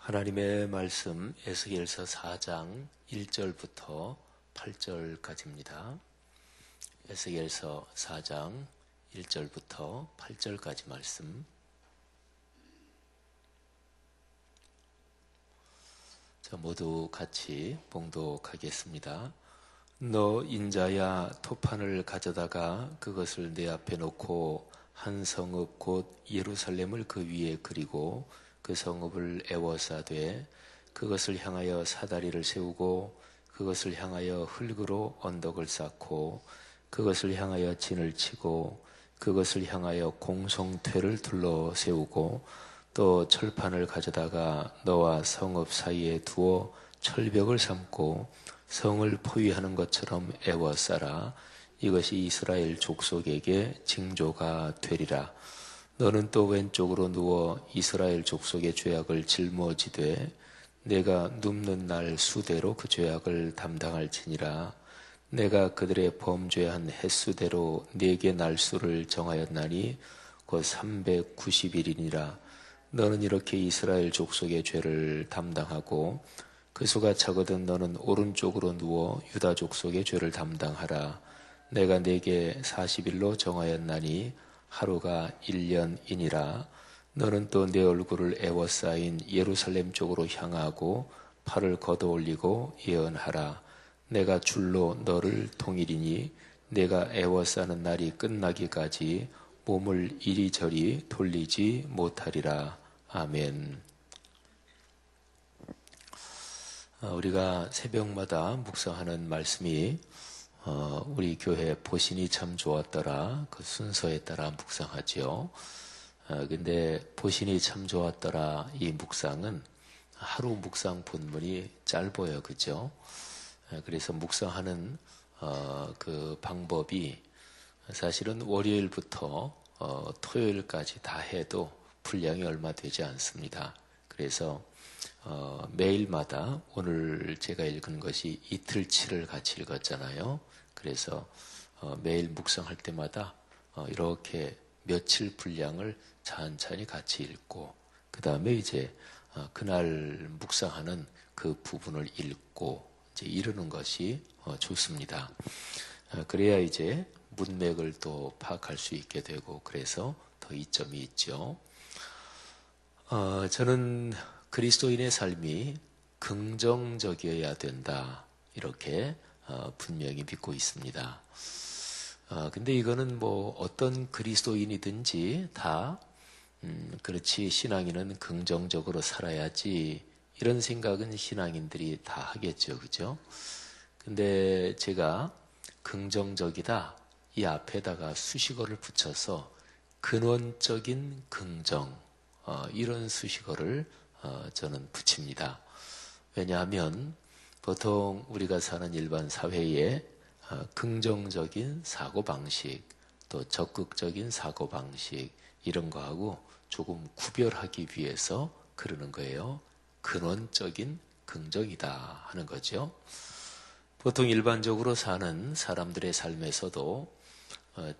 하나님의 말씀 에스겔서 4장 1절부터 8절까지입니다. 에스겔서 4장 1절부터 8절까지 말씀. 자, 모두 같이 봉독하겠습니다. 너 인자야, 토판을 가져다가 그것을 내 앞에 놓고 한 성읍 곧 예루살렘을 그 위에 그리고 그 성읍을 에워싸되 그것을 향하여 사다리를 세우고 그것을 향하여 흙으로 언덕을 쌓고 그것을 향하여 진을 치고 그것을 향하여 공성퇴를 둘러 세우고 또 철판을 가져다가 너와 성읍 사이에 두어 철벽을 삼고 성을 포위하는 것처럼 에워싸라. 이것이 이스라엘 족속에게 징조가 되리라. 너는 또 왼쪽으로 누워 이스라엘 족속의 죄악을 짊어지되 내가 눕는 날 수대로 그 죄악을 담당할지니라. 내가 그들의 범죄한 횟수대로 네게 날수를 정하였나니 곧 390일이니라. 너는 이렇게 이스라엘 족속의 죄를 담당하고 그 수가 적거든 너는 오른쪽으로 누워 유다 족속의 죄를 담당하라. 내가 네게 40일로 정하였나니 하루가 1년이니라. 너는 또 내 얼굴을 에워싸인 예루살렘 쪽으로 향하고 팔을 걷어올리고 예언하라. 내가 줄로 너를 통일이니 내가 에워싸는 날이 끝나기까지 몸을 이리저리 돌리지 못하리라. 아멘. 우리가 새벽마다 묵상하는 말씀이 우리 교회 보신이 참 좋았더라 그 순서에 따라 묵상하지요. 근데 보신이 참 좋았더라 이 묵상은 하루 묵상 본문이 짧아요, 그죠? 그래서 묵상하는 그 방법이 사실은 월요일부터 토요일까지 다 해도 분량이 얼마 되지 않습니다. 그래서 매일마다 오늘 제가 읽은 것이 이틀치를 같이 읽었잖아요. 그래서 매일 묵상할 때마다 이렇게 며칠 분량을 찬찬히 같이 읽고 그 다음에 이제 그날 묵상하는 그 부분을 읽고 이제 이러는 것이 좋습니다. 그래야 이제 문맥을 또 파악할 수 있게 되고 그래서 더 이점이 있죠. 저는 그리스도인의 삶이 긍정적이어야 된다 이렇게 분명히 믿고 있습니다. 근데 이거는 뭐 어떤 그리스도인이든지 다 그렇지 신앙인은 긍정적으로 살아야지 이런 생각은 신앙인들이 다 하겠죠, 그죠? 근데 제가 긍정적이다 이 앞에다가 수식어를 붙여서 근원적인 긍정 이런 수식어를 저는 붙입니다. 왜냐하면 보통 우리가 사는 일반 사회에 긍정적인 사고방식 또 적극적인 사고방식 이런 거하고 조금 구별하기 위해서 그러는 거예요. 근원적인 긍정이다 하는 거죠. 보통 일반적으로 사는 사람들의 삶에서도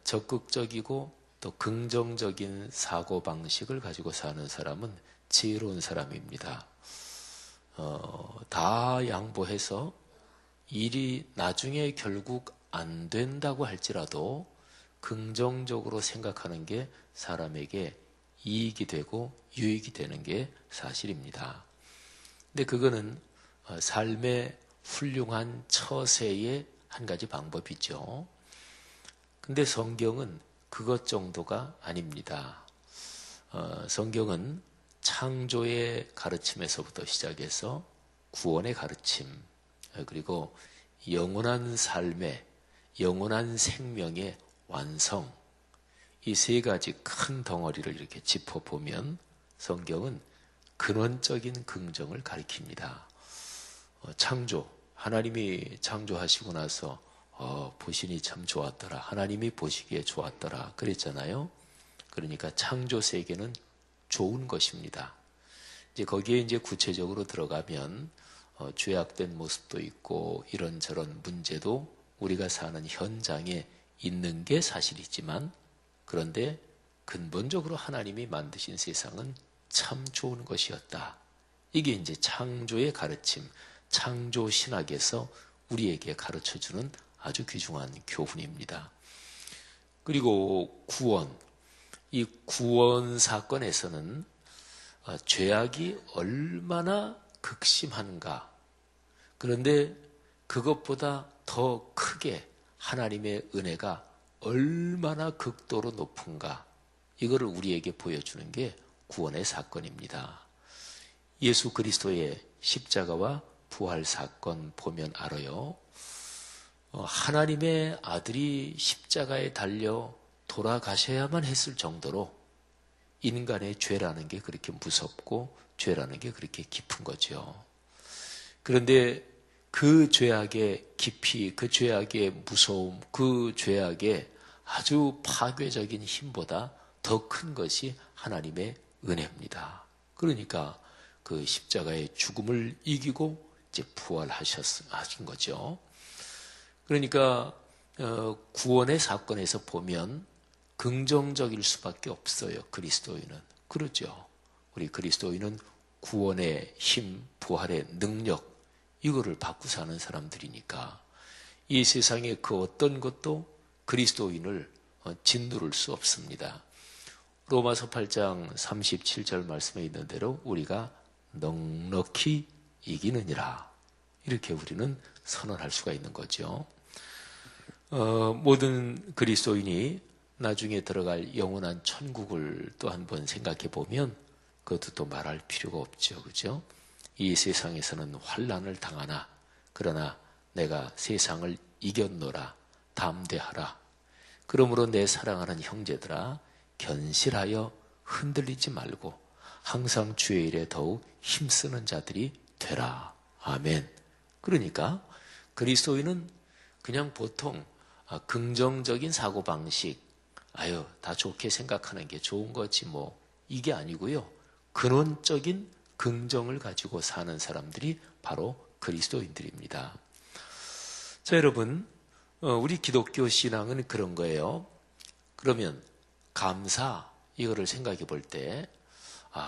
적극적이고 또 긍정적인 사고방식을 가지고 사는 사람은 지혜로운 사람입니다. 다 양보해서 일이 나중에 결국 안 된다고 할지라도 긍정적으로 생각하는 게 사람에게 이익이 되고 유익이 되는 게 사실입니다. 근데 그거는 삶의 훌륭한 처세의 한 가지 방법이죠. 근데 성경은 그것 정도가 아닙니다. 성경은 창조의 가르침에서부터 시작해서 구원의 가르침, 그리고 영원한 삶의, 영원한 생명의 완성, 이 세 가지 큰 덩어리를 이렇게 짚어보면 성경은 근원적인 긍정을 가리킵니다. 창조, 하나님이 창조하시고 나서 보시니 참 좋았더라. 하나님이 보시기에 좋았더라. 그랬잖아요. 그러니까 창조 세계는 좋은 것입니다. 이제 거기에 이제 구체적으로 들어가면 죄악된 모습도 있고 이런저런 문제도 우리가 사는 현장에 있는 게 사실이지만 그런데 근본적으로 하나님이 만드신 세상은 참 좋은 것이었다. 이게 이제 창조의 가르침, 창조 신학에서 우리에게 가르쳐주는 아주 귀중한 교훈입니다. 그리고 구원, 이 구원 사건에서는 죄악이 얼마나 극심한가. 그런데 그것보다 더 크게 하나님의 은혜가 얼마나 극도로 높은가. 이거를 우리에게 보여주는 게 구원의 사건입니다. 예수 그리스도의 십자가와 부활 사건 보면 알아요. 하나님의 아들이 십자가에 달려 돌아가셔야만 했을 정도로 인간의 죄라는 게 그렇게 무섭고 죄라는 게 그렇게 깊은 거죠. 그런데 그 죄악의 깊이, 그 죄악의 무서움, 그 죄악의 아주 파괴적인 힘보다 더 큰 것이 하나님의 은혜입니다. 그러니까 그 십자가의 죽음을 이기고 이제 부활하신 거죠. 그러니까 구원의 사건에서 보면 긍정적일 수밖에 없어요. 그리스도인은. 그렇죠. 우리 그리스도인은 구원의 힘, 부활의 능력 이거를 받고 사는 사람들이니까 이 세상의 그 어떤 것도 그리스도인을 짓누를 수 없습니다. 로마서 8장 37절 말씀에 있는 대로 우리가 넉넉히 이기느니라. 이렇게 우리는 선언할 수가 있는 거죠. 모든 그리스도인이 나중에 들어갈 영원한 천국을 또 한번 생각해 보면 그것도 또 말할 필요가 없죠. 그죠? 이 세상에서는 환난을 당하나 그러나 내가 세상을 이겼노라. 담대하라. 그러므로 내 사랑하는 형제들아 견실하여 흔들리지 말고 항상 주의 일에 더욱 힘쓰는 자들이 되라. 아멘. 그러니까 그리스도인은 그냥 보통 긍정적인 사고방식, 다 좋게 생각하는 게 좋은 거지 뭐 이게 아니고요. 근원적인 긍정을 가지고 사는 사람들이 바로 그리스도인들입니다. 자, 여러분, 우리 기독교 신앙은 그런 거예요. 그러면 감사, 이거를 생각해 볼 때,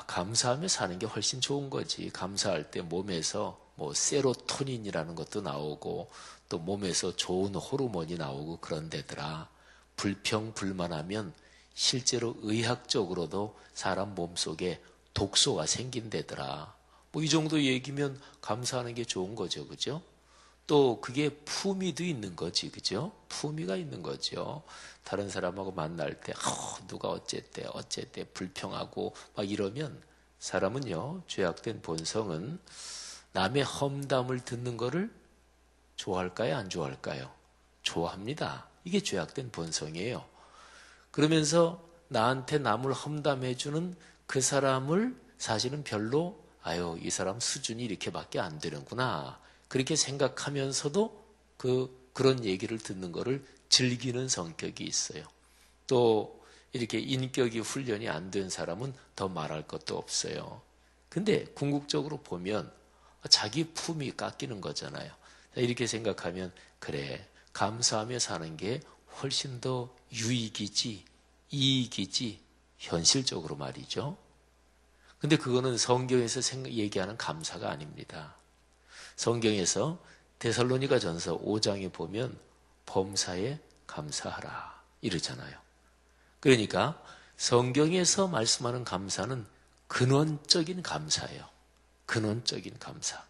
감사하며 사는 게 훨씬 좋은 거지. 감사할 때 몸에서 뭐 세로토닌이라는 것도 나오고 또 몸에서 좋은 호르몬이 나오고 그런 데더라. 불평, 불만하면 실제로 의학적으로도 사람 몸속에 독소가 생긴대더라. 뭐 이 정도 얘기면 감사하는 게 좋은 거죠. 그죠? 또 그게 품위도 있는 거지. 그죠? 품위가 있는 거죠. 다른 사람하고 만날 때 누가 어쨌대 불평하고 막 이러면 사람은요. 죄악된 본성은 남의 험담을 듣는 거를 좋아할까요? 안 좋아할까요? 좋아합니다. 이게 죄악된 본성이에요. 그러면서 나한테 남을 험담해주는 그 사람을 사실은 별로 이 사람 수준이 이렇게밖에 안 되는구나. 그렇게 생각하면서도 그런 얘기를 듣는 거를 즐기는 성격이 있어요. 또 이렇게 인격이 훈련이 안 된 사람은 더 말할 것도 없어요. 근데 궁극적으로 보면 자기 품이 깎이는 거잖아요. 이렇게 생각하면 그래, 감사하며 사는 게 훨씬 더 유익이지, 이익이지, 현실적으로 말이죠. 근데 그거는 성경에서 얘기하는 감사가 아닙니다. 성경에서 데살로니가 전서 5장에 보면 범사에 감사하라 이러잖아요. 그러니까 성경에서 말씀하는 감사는 근원적인 감사예요. 근원적인 감사.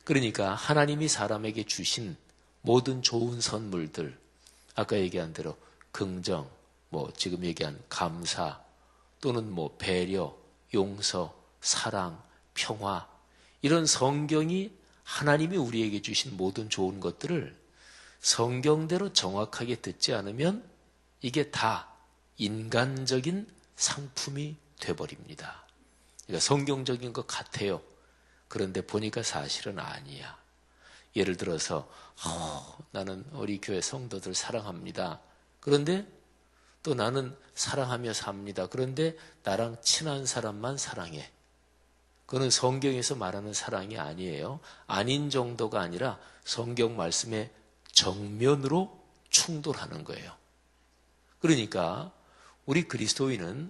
그러니까 하나님이 사람에게 주신 모든 좋은 선물들, 아까 얘기한 대로 긍정, 지금 얘기한 감사, 또는 배려, 용서, 사랑, 평화, 이런 성경이 하나님이 우리에게 주신 모든 좋은 것들을 성경대로 정확하게 듣지 않으면 이게 다 인간적인 상품이 돼버립니다. 그러니까 성경적인 것 같아요. 그런데 보니까 사실은 아니야. 예를 들어서 나는 우리 교회 성도들 사랑합니다. 그런데 또 나는 사랑하며 삽니다. 그런데 나랑 친한 사람만 사랑해. 그거는 성경에서 말하는 사랑이 아니에요. 아닌 정도가 아니라 성경 말씀의 정면으로 충돌하는 거예요. 그러니까 우리 그리스도인은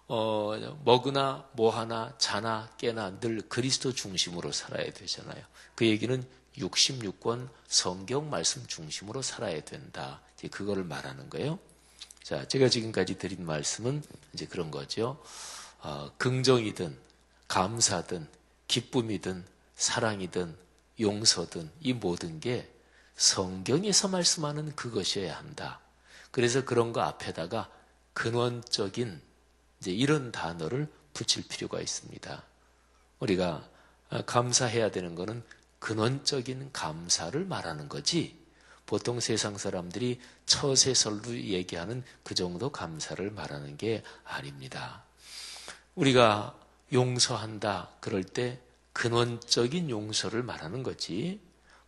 먹으나 뭐하나 자나 깨나 늘 그리스도 중심으로 살아야 되잖아요. 그 얘기는 66권 성경 말씀 중심으로 살아야 된다. 이제 그거를 말하는 거예요. 자, 제가 지금까지 드린 말씀은 이제 그런 거죠. 긍정이든 감사든 기쁨이든 사랑이든 용서든 이 모든 게 성경에서 말씀하는 그것이어야 한다. 그래서 그런 거 앞에다가 근원적인 이제 이런 단어를 붙일 필요가 있습니다. 우리가 감사해야 되는 것은 근원적인 감사를 말하는 거지, 보통 세상 사람들이 처세설로 얘기하는 그 정도 감사를 말하는 게 아닙니다. 우리가 용서한다 그럴 때 근원적인 용서를 말하는 거지,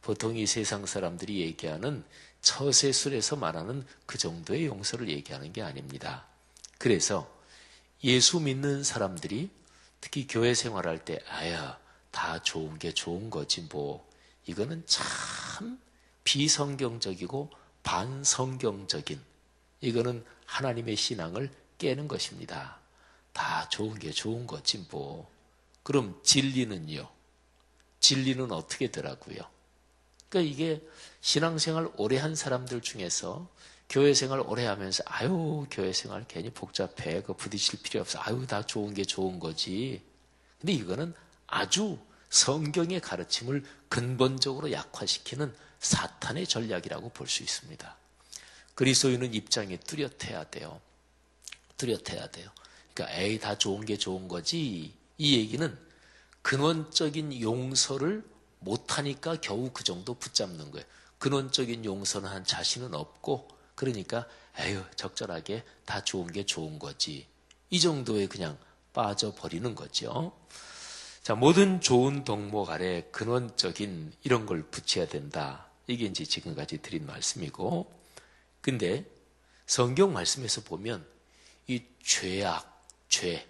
보통 이 세상 사람들이 얘기하는 처세술에서 말하는 그 정도의 용서를 얘기하는 게 아닙니다. 그래서 예수 믿는 사람들이 특히 교회 생활할 때 다 좋은 게 좋은 거지 뭐, 이거는 참 비성경적이고 반성경적인, 이거는 하나님의 신앙을 깨는 것입니다. 다 좋은 게 좋은 거지 뭐. 그럼 진리는요? 진리는 어떻게 되라고요? 그러니까 이게 신앙생활 오래 한 사람들 중에서 교회 생활 오래 하면서 교회 생활 괜히 복잡해, 그 부딪힐 필요 없어, 다 좋은 게 좋은 거지. 근데 이거는 아주 성경의 가르침을 근본적으로 약화시키는 사탄의 전략이라고 볼 수 있습니다. 그리스도인은 입장이 뚜렷해야 돼요. 뚜렷해야 돼요. 그러니까 다 좋은 게 좋은 거지, 이 얘기는 근원적인 용서를 못하니까 겨우 그 정도 붙잡는 거예요. 근원적인 용서는 한 자신은 없고, 그러니까 적절하게 다 좋은 게 좋은 거지, 이 정도에 그냥 빠져버리는 거죠. 자, 모든 좋은 덕목 아래 근원적인 이런 걸 붙여야 된다. 이게 이제 지금까지 드린 말씀이고, 근데 성경 말씀에서 보면 이 죄악, 죄,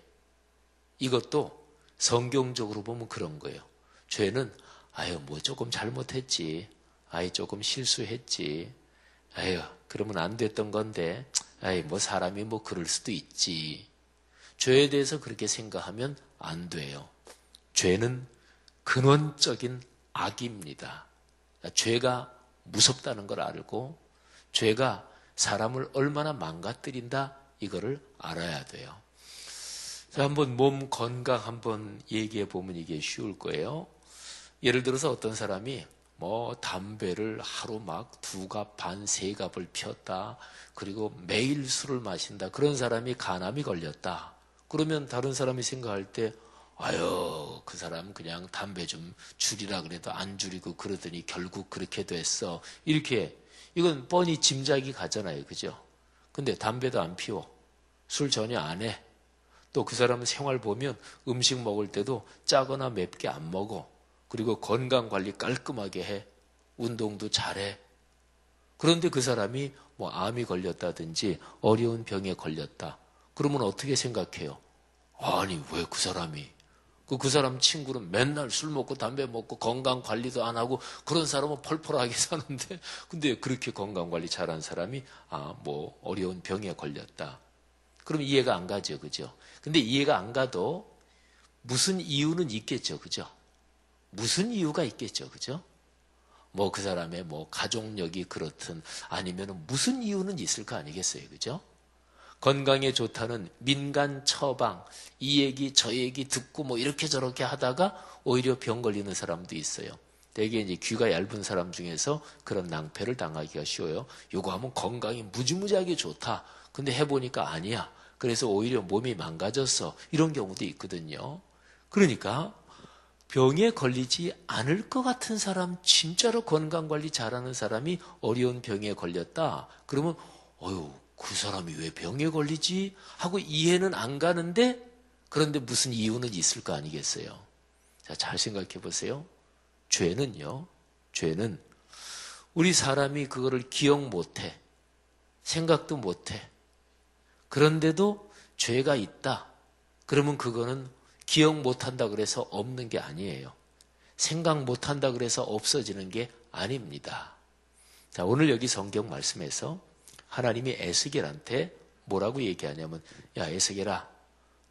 이것도 성경적으로 보면 그런 거예요. 죄는 뭐 조금 잘못했지, 조금 실수했지, 그러면 안 됐던 건데, 뭐 사람이 뭐 그럴 수도 있지. 죄에 대해서 그렇게 생각하면 안 돼요. 죄는 근원적인 악입니다. 죄가 무섭다는 걸 알고 죄가 사람을 얼마나 망가뜨린다, 이거를 알아야 돼요. 자, 한번 몸 건강 한번 얘기해 보면 이게 쉬울 거예요. 예를 들어서 어떤 사람이 담배를 하루 막 2갑 반, 3갑을 피웠다. 그리고 매일 술을 마신다. 그런 사람이 간암이 걸렸다. 그러면 다른 사람이 생각할 때 그 사람 그냥 담배 좀 줄이라 그래도 안 줄이고 그러더니 결국 그렇게 됐어. 이렇게, 이건 뻔히 짐작이 가잖아요. 그죠? 근데 담배도 안 피워. 술 전혀 안 해. 또 그 사람 생활 보면 음식 먹을 때도 짜거나 맵게 안 먹어. 그리고 건강관리 깔끔하게 해. 운동도 잘해. 그런데 그 사람이 암이 걸렸다든지 어려운 병에 걸렸다. 그러면 어떻게 생각해요? 아니, 왜 그 사람이? 그 사람 친구는 맨날 술 먹고 담배 먹고 건강관리도 안 하고 그런 사람은 펄펄하게 사는데, 근데 그렇게 건강관리 잘한 사람이 어려운 병에 걸렸다. 그럼 이해가 안 가죠. 그죠? 근데 이해가 안 가도 무슨 이유는 있겠죠. 그죠? 무슨 이유가 있겠죠. 그죠? 그 사람의 가족력이 그렇든 아니면 무슨 이유는 있을 거 아니겠어요. 그죠? 건강에 좋다는 민간 처방, 이 얘기 저 얘기 듣고 이렇게 저렇게 하다가 오히려 병 걸리는 사람도 있어요. 되게 이제 귀가 얇은 사람 중에서 그런 낭패를 당하기가 쉬워요. 요거 하면 건강이 무지무지하게 좋다. 근데 해보니까 아니야. 그래서 오히려 몸이 망가졌어. 이런 경우도 있거든요. 그러니까 병에 걸리지 않을 것 같은 사람, 진짜로 건강관리 잘하는 사람이 어려운 병에 걸렸다. 그러면 그 사람이 왜 병에 걸리지? 하고 이해는 안 가는데, 그런데 무슨 이유는 있을 거 아니겠어요? 자, 잘 생각해 보세요. 죄는요, 죄는 우리 사람이 그거를 기억 못해. 생각도 못해. 그런데도 죄가 있다. 그러면 그거는 기억 못한다 그래서 없는 게 아니에요. 생각 못한다 그래서 없어지는 게 아닙니다. 자, 오늘 여기 성경 말씀에서 하나님이 에스겔한테 뭐라고 얘기하냐면, 야, 에스겔아,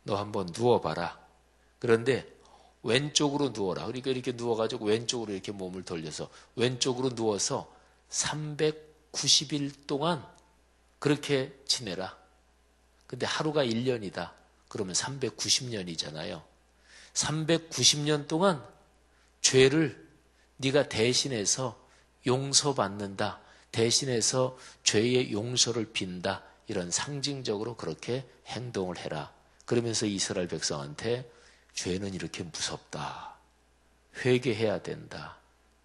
너 한번 누워봐라. 그런데 왼쪽으로 누워라. 그러니까 이렇게 누워가지고 왼쪽으로 이렇게 몸을 돌려서 왼쪽으로 누워서 390일 동안 그렇게 지내라. 근데 하루가 1년이다. 그러면 390년이잖아요. 390년 동안 죄를 네가 대신해서 용서받는다. 대신해서 죄의 용서를 빈다. 이런 상징적으로 그렇게 행동을 해라. 그러면서 이스라엘 백성한테 죄는 이렇게 무섭다. 회개해야 된다.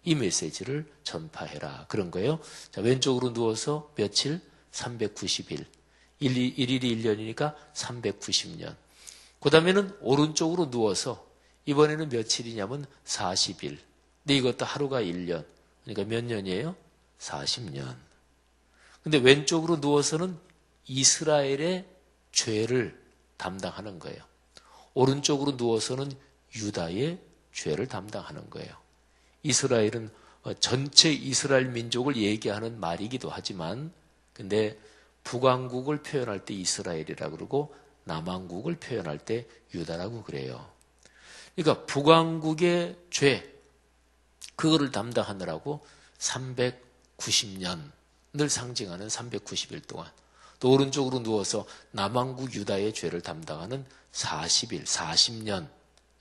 이 메시지를 전파해라. 그런 거예요. 자, 왼쪽으로 누워서 며칠? 390일. 1일이 1년이니까 390년. 그 다음에는 오른쪽으로 누워서 이번에는 며칠이냐면 40일. 근데 이것도 하루가 1년. 그러니까 몇 년이에요? 40년. 근데 왼쪽으로 누워서는 이스라엘의 죄를 담당하는 거예요. 오른쪽으로 누워서는 유다의 죄를 담당하는 거예요. 이스라엘은 전체 이스라엘 민족을 얘기하는 말이기도 하지만 근데 북왕국을 표현할 때 이스라엘이라 그러고 남왕국을 표현할 때 유다라고 그래요. 그러니까 북왕국의 죄 그거를 담당하느라고 390년을 상징하는 390일 동안 또 오른쪽으로 누워서 남왕국 유다의 죄를 담당하는 40일, 40년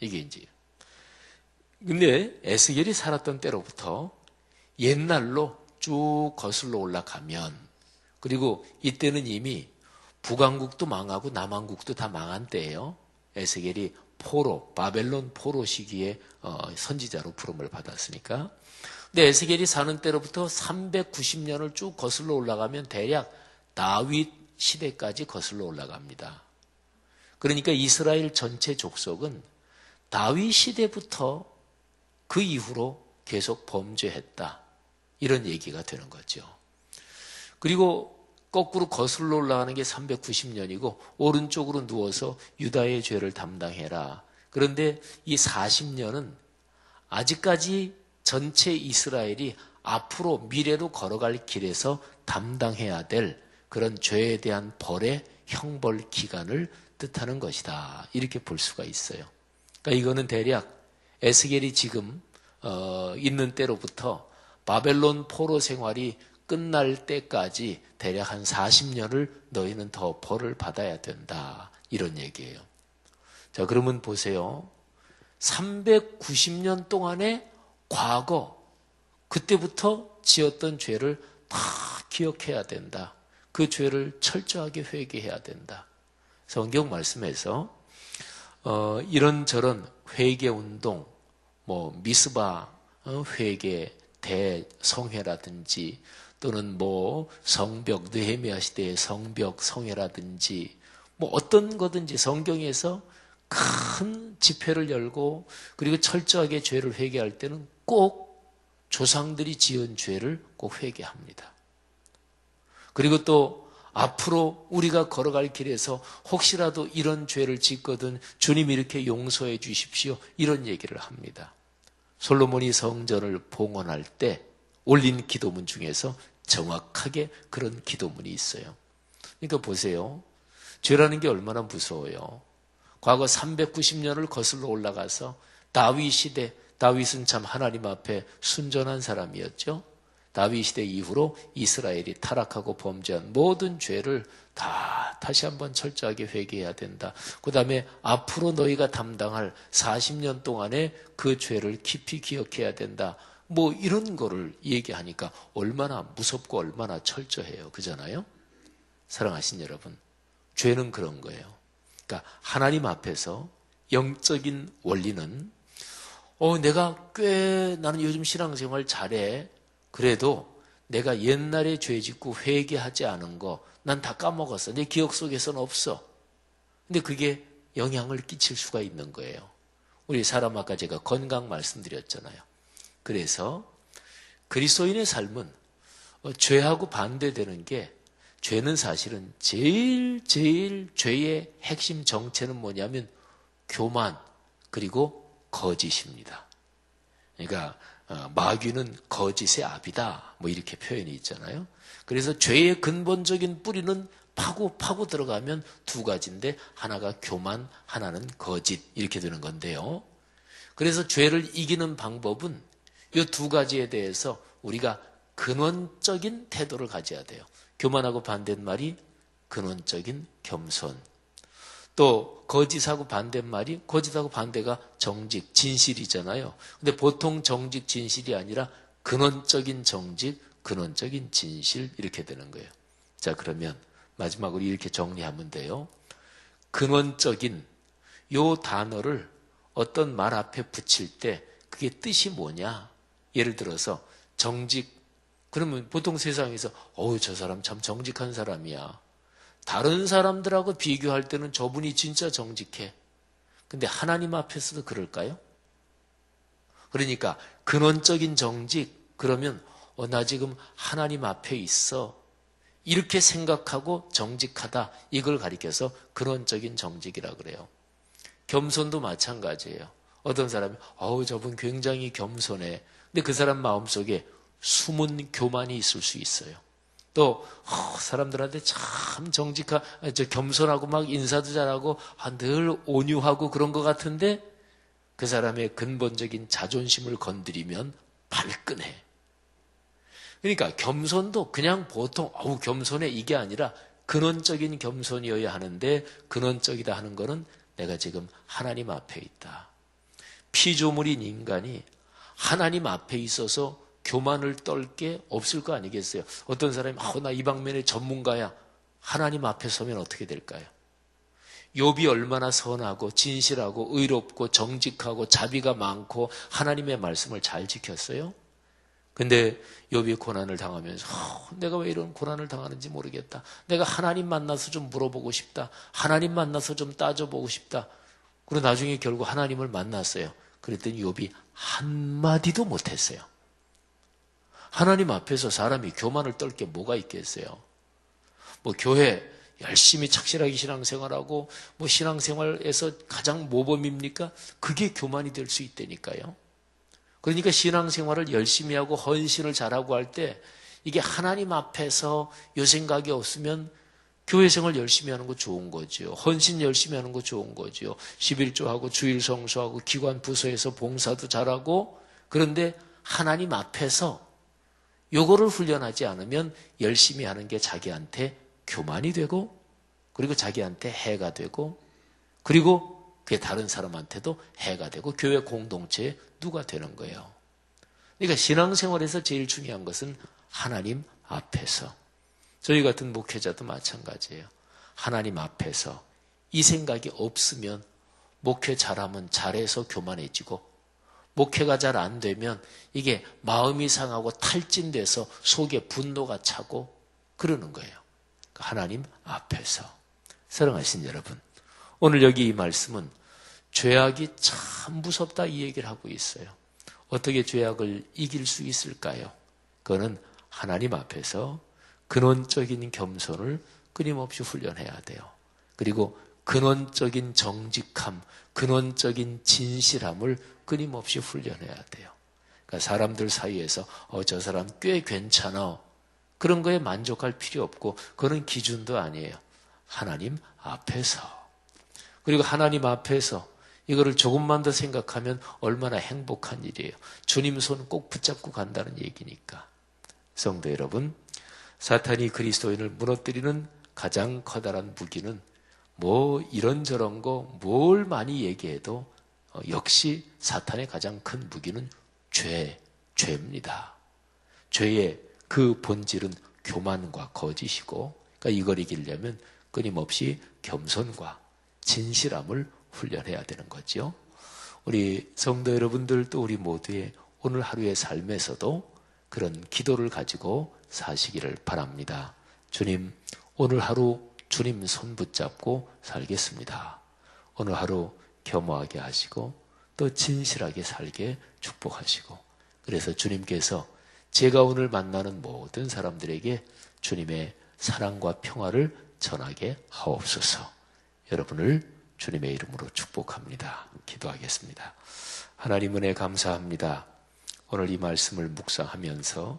이게 이제 근데 에스겔이 살았던 때로부터 옛날로 쭉 거슬러 올라가면 그리고 이때는 이미 북왕국도 망하고 남왕국도 다 망한 때예요. 에스겔이 포로, 바벨론 포로 시기에 선지자로 부름을 받았으니까. 근데 에스겔이 사는 때로부터 390년을 쭉 거슬러 올라가면 대략 다윗 시대까지 거슬러 올라갑니다. 그러니까 이스라엘 전체 족속은 다윗 시대부터 그 이후로 계속 범죄했다. 이런 얘기가 되는 거죠. 그리고 거꾸로 거슬러 올라가는 게 390년이고 오른쪽으로 누워서 유다의 죄를 담당해라. 그런데 이 40년은 아직까지 전체 이스라엘이 앞으로 미래로 걸어갈 길에서 담당해야 될 그런 죄에 대한 벌의 형벌 기간을 뜻하는 것이다. 이렇게 볼 수가 있어요. 그러니까 이거는 대략 에스겔이 지금 있는 때로부터 바벨론 포로 생활이 끝날 때까지 대략 한 40년을 너희는 더 벌을 받아야 된다. 이런 얘기예요. 자, 그러면 보세요. 390년 동안의 과거, 그때부터 지었던 죄를 다 기억해야 된다. 그 죄를 철저하게 회개해야 된다. 성경 말씀에서 이런저런 회개운동, 뭐 미스바 회개 대성회라든지 또는 뭐 성벽 느헤미야 시대의 성벽 성회라든지 뭐 어떤 거든지 성경에서 큰 집회를 열고 그리고 철저하게 죄를 회개할 때는 꼭 조상들이 지은 죄를 꼭 회개합니다. 그리고 또 앞으로 우리가 걸어갈 길에서 혹시라도 이런 죄를 짓거든 주님 이렇게 용서해 주십시오. 이런 얘기를 합니다. 솔로몬이 성전을 봉헌할 때 올린 기도문 중에서 정확하게 그런 기도문이 있어요. 그러니까 보세요. 죄라는 게 얼마나 무서워요. 과거 390년을 거슬러 올라가서 다윗 시대, 다윗은 참 하나님 앞에 순전한 사람이었죠. 다윗 시대 이후로 이스라엘이 타락하고 범죄한 모든 죄를 다 다시 한번 철저하게 회개해야 된다. 그 다음에 앞으로 너희가 담당할 40년 동안의 그 죄를 깊이 기억해야 된다. 뭐 이런 거를 얘기하니까 얼마나 무섭고 얼마나 철저해요. 그잖아요? 사랑하신 여러분, 죄는 그런 거예요. 그러니까 하나님 앞에서 영적인 원리는 내가 꽤 나는 요즘 신앙생활 잘해. 그래도 내가 옛날에 죄 짓고 회개하지 않은 거 난 다 까먹었어. 내 기억 속에서는 없어. 근데 그게 영향을 끼칠 수가 있는 거예요. 우리 사람 아까 제가 건강 말씀드렸잖아요. 그래서 그리스도인의 삶은 죄하고 반대되는 게 죄는 사실은 제일 죄의 핵심 정체는 뭐냐면 교만 그리고 거짓입니다. 그러니까 마귀는 거짓의 아비다 뭐 이렇게 표현이 있잖아요. 그래서 죄의 근본적인 뿌리는 파고 들어가면 두 가지인데 하나가 교만, 하나는 거짓 이렇게 되는 건데요. 그래서 죄를 이기는 방법은 이 두 가지에 대해서 우리가 근원적인 태도를 가져야 돼요. 교만하고 반대말이 근원적인 겸손. 또 거짓하고 반대말이 거짓하고 반대가 정직, 진실이잖아요. 근데 보통 정직, 진실이 아니라 근원적인 정직, 근원적인 진실 이렇게 되는 거예요. 자, 그러면 마지막으로 이렇게 정리하면 돼요. 근원적인 요 단어를 어떤 말 앞에 붙일 때 그게 뜻이 뭐냐? 예를 들어서 정직, 그러면 보통 세상에서 저 사람 참 정직한 사람이야. 다른 사람들하고 비교할 때는 저분이 진짜 정직해. 근데 하나님 앞에서도 그럴까요? 그러니까 근원적인 정직, 그러면 나 지금 하나님 앞에 있어. 이렇게 생각하고 정직하다. 이걸 가리켜서 근원적인 정직이라 그래요. 겸손도 마찬가지예요. 어떤 사람이 저분 굉장히 겸손해. 근데 그 사람 마음속에 숨은 교만이 있을 수 있어요. 또 사람들한테 참 겸손하고 막 인사도 잘하고 늘 온유하고 그런 것 같은데 그 사람의 근본적인 자존심을 건드리면 발끈해. 그러니까 겸손도 그냥 보통 겸손해 이게 아니라 근원적인 겸손이어야 하는데 근원적이다 하는 거는 내가 지금 하나님 앞에 있다. 피조물인 인간이 하나님 앞에 있어서 교만을 떨 게 없을 거 아니겠어요? 어떤 사람이 나 이 방면의 전문가야. 하나님 앞에 서면 어떻게 될까요? 욥이 얼마나 선하고 진실하고 의롭고 정직하고 자비가 많고 하나님의 말씀을 잘 지켰어요? 근데 욥이 고난을 당하면서 내가 왜 이런 고난을 당하는지 모르겠다. 내가 하나님 만나서 좀 물어보고 싶다. 하나님 만나서 좀 따져보고 싶다. 그리고 나중에 결국 하나님을 만났어요. 그랬더니 욥이 한마디도 못했어요. 하나님 앞에서 사람이 교만을 떨 게 뭐가 있겠어요? 교회 열심히 착실하게 신앙생활하고 신앙생활에서 가장 모범입니까? 그게 교만이 될 수 있다니까요. 그러니까 신앙생활을 열심히 하고 헌신을 잘하고 할 때 이게 하나님 앞에서 요 생각이 없으면 교회생활 열심히 하는 거 좋은 거죠. 헌신 열심히 하는 거 좋은 거죠. 11조하고 주일 성수하고 기관 부서에서 봉사도 잘하고 그런데 하나님 앞에서 요거를 훈련하지 않으면 열심히 하는 게 자기한테 교만이 되고 그리고 자기한테 해가 되고 그리고 그게 다른 사람한테도 해가 되고 교회 공동체에 누가 되는 거예요. 그러니까 신앙생활에서 제일 중요한 것은 하나님 앞에서 저희 같은 목회자도 마찬가지예요. 하나님 앞에서 이 생각이 없으면 목회 잘하면 잘해서 교만해지고 목회가 잘 안 되면 이게 마음이 상하고 탈진돼서 속에 분노가 차고 그러는 거예요. 하나님 앞에서. 사랑하신 여러분, 오늘 여기 이 말씀은 죄악이 참 무섭다 이 얘기를 하고 있어요. 어떻게 죄악을 이길 수 있을까요? 그거는 하나님 앞에서 근원적인 겸손을 끊임없이 훈련해야 돼요. 그리고 근원적인 정직함, 근원적인 진실함을 끊임없이 훈련해야 돼요. 그러니까 사람들 사이에서 저 사람 꽤 괜찮아. 그런 거에 만족할 필요 없고 그런 기준도 아니에요. 하나님 앞에서. 그리고 하나님 앞에서 이거를 조금만 더 생각하면 얼마나 행복한 일이에요. 주님 손 꼭 붙잡고 간다는 얘기니까. 성도 여러분, 사탄이 그리스도인을 무너뜨리는 가장 커다란 무기는 이런저런 거 뭘 많이 얘기해도 역시 사탄의 가장 큰 무기는 죄입니다. 죄의 그 본질은 교만과 거짓이고 그러니까 이걸 이기려면 끊임없이 겸손과 진실함을 훈련해야 되는 거죠. 우리 성도 여러분들 또 우리 모두의 오늘 하루의 삶에서도 그런 기도를 가지고 사시기를 바랍니다. 주님, 오늘 하루 주님 손 붙잡고 살겠습니다. 오늘 하루 겸허하게 하시고 또 진실하게 살게 축복하시고 그래서 주님께서 제가 오늘 만나는 모든 사람들에게 주님의 사랑과 평화를 전하게 하옵소서. 여러분을 주님의 이름으로 축복합니다. 기도하겠습니다. 하나님 은혜 감사합니다. 오늘 이 말씀을 묵상하면서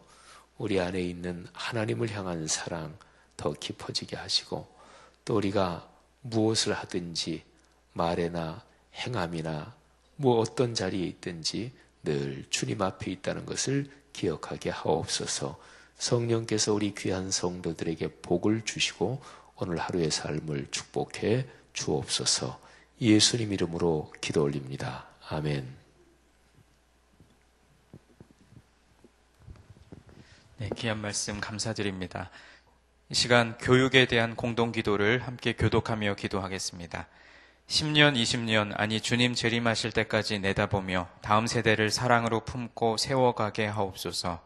우리 안에 있는 하나님을 향한 사랑, 더 더 깊어지게 하시고, 또 우리가 무엇을 하든지 말에나 행함이나 뭐 어떤 자리에 있든지 늘 주님 앞에 있다는 것을 기억하게 하옵소서. 성령께서 우리 귀한 성도들에게 복을 주시고 오늘 하루의 삶을 축복해 주옵소서. 예수님 이름으로 기도 올립니다. 아멘. 네, 귀한 말씀 감사드립니다. 이 시간 교육에 대한 공동기도를 함께 교독하며 기도하겠습니다. 10년, 20년, 아니 주님 재림하실 때까지 내다보며 다음 세대를 사랑으로 품고 세워가게 하옵소서.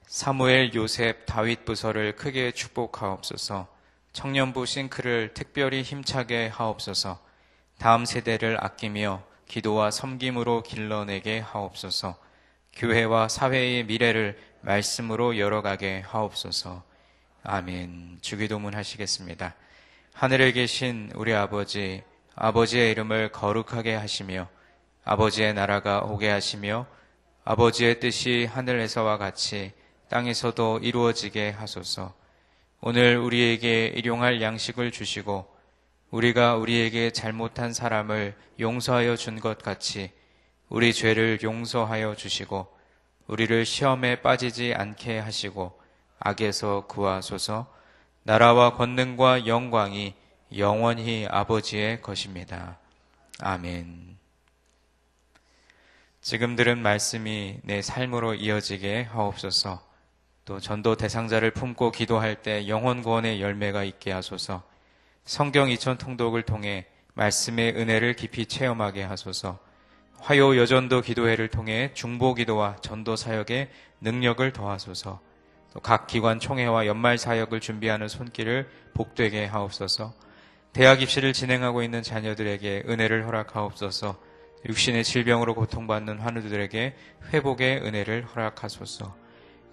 사무엘, 요셉, 다윗 부서를 크게 축복하옵소서. 청년부 싱크를 특별히 힘차게 하옵소서. 다음 세대를 아끼며 기도와 섬김으로 길러내게 하옵소서. 교회와 사회의 미래를 말씀으로 열어가게 하옵소서. 아멘. 주기도문 하시겠습니다. 하늘에 계신 우리 아버지, 아버지의 이름을 거룩하게 하시며 아버지의 나라가 오게 하시며 아버지의 뜻이 하늘에서와 같이 땅에서도 이루어지게 하소서. 오늘 우리에게 일용할 양식을 주시고 우리가 우리에게 잘못한 사람을 용서하여 준 것 같이 우리 죄를 용서하여 주시고 우리를 시험에 빠지지 않게 하시고 악에서 구하소서. 나라와 권능과 영광이 영원히 아버지의 것입니다. 아멘. 지금 들은 말씀이 내 삶으로 이어지게 하옵소서. 또 전도 대상자를 품고 기도할 때 영혼 구원의 열매가 있게 하소서. 성경 2000 통독을 통해 말씀의 은혜를 깊이 체험하게 하소서. 화요 여전도 기도회를 통해 중보 기도와 전도 사역의 능력을 더하소서. 또 각 기관 총회와 연말 사역을 준비하는 손길을 복되게 하옵소서. 대학 입시를 진행하고 있는 자녀들에게 은혜를 허락하옵소서. 육신의 질병으로 고통받는 환우들에게 회복의 은혜를 허락하소서.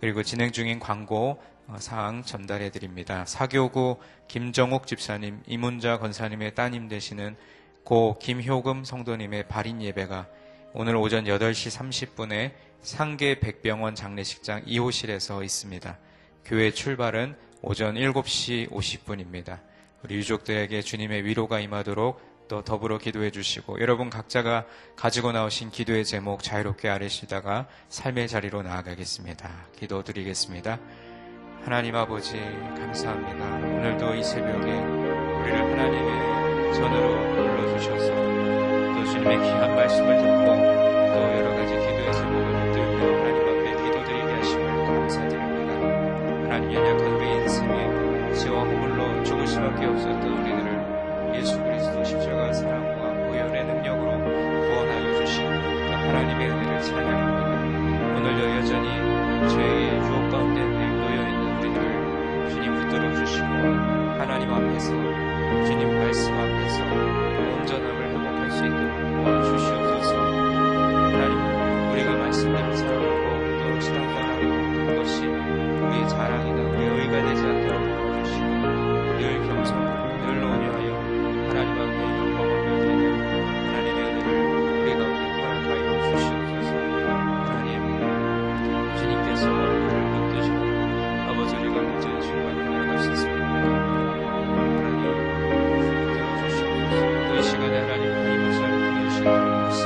그리고 진행 중인 광고 사항 전달해 드립니다. 사교구 김정옥 집사님, 이문자 권사님의 따님 되시는 고 김효금 성도님의 발인 예배가 오늘 오전 8시 30분에 상계 백병원 장례식장 2호실에서 있습니다. 교회 출발은 오전 7시 50분입니다. 우리 유족들에게 주님의 위로가 임하도록 또 더불어 기도해 주시고 여러분 각자가 가지고 나오신 기도의 제목 자유롭게 아뢰시다가 삶의 자리로 나아가겠습니다. 기도드리겠습니다. 하나님 아버지 감사합니다. 오늘도 이 새벽에 우리를 하나님의 전으로 불러주셔서 또 주님의 귀한 말씀을 듣고 또 여러 가지 기도의 제목을 붙들며 하나님 앞에 기도드리게 하심을 감사드립니다. 하나님 연약한 우리 인생에 지와 허물로 죽을 수밖에 없었던 우리들을 예수 그리스도 십자가 사랑과 보혈의 능력으로 구원하여 주신 그 하나님의 은혜를 찬양합니다. 오늘도 여전히 죄의 유혹 가운데 놓여있는 우리들을 주님 붙들어 주시고 하나님 앞에서 주님 말씀 앞에서 온전함을 회복할 수 있도록 도와주시옵소서. 하나님 우리가 말씀대로 살아가고 또 신앙생활하는 그것이 우리의 자랑이나 우리의 의가 되지 않도록 도와주시고 늘 겸손하고 늘 온유하여 하나님 앞에 영광을 드리는 하나님의 은혜를 우리 가운데 허락하여 주시옵소서. 하나님 주님께서 우리를 붙드시고 아버지 우리가 문제의 순간에 나아갈 수 있습니다. 하나님 들어주시옵소서. 또 이 시간에 하나님 이 목사를 통해 주신 말씀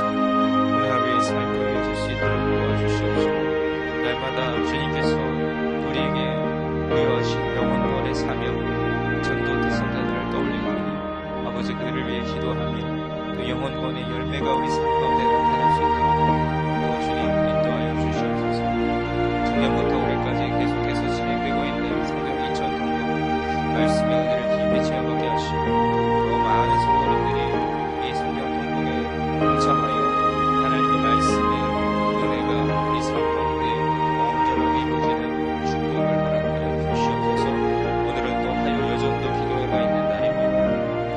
우리 하루의 삶을 이어질 수 있도록 도와주시옵소서. 날마다 주님께서 우리에게 부여하신 영혼구원의 사명 전도 대상자들을 떠올리고 아버지 그들을 위해 기도하며 그 영혼구원의 열매가 우리 삶 가운데 나타날 수 있도록 주님 인도하여 주시옵소서. 작년부터 올해까지 계속해서 진행되고 있는 성경 2000 통독 말씀의 은혜를 깊이 체험하게 하시고 더 많은 성도님들이 이 성경 통독에 동참하여 하나님의 말씀의 은혜가 우리 삶 가운데 온전하게 이루어지는 축복을 허락하여 주시옵소서. 오늘은 또 화요 여전도 기도회가 있는 날입니다.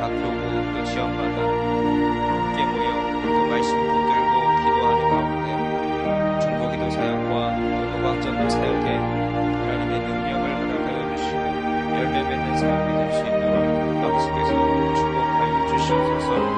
각 교구 또 지역마다 함께 모여 또 말씀 붙들고 기도하는 가운데 중보기도 사역과 또 노광전도 사역에 하나님의 능력을 허락하여 주시고 열매 맺는 사역이 될 수 있도록 아버지께서 축복하여 주시옵소서.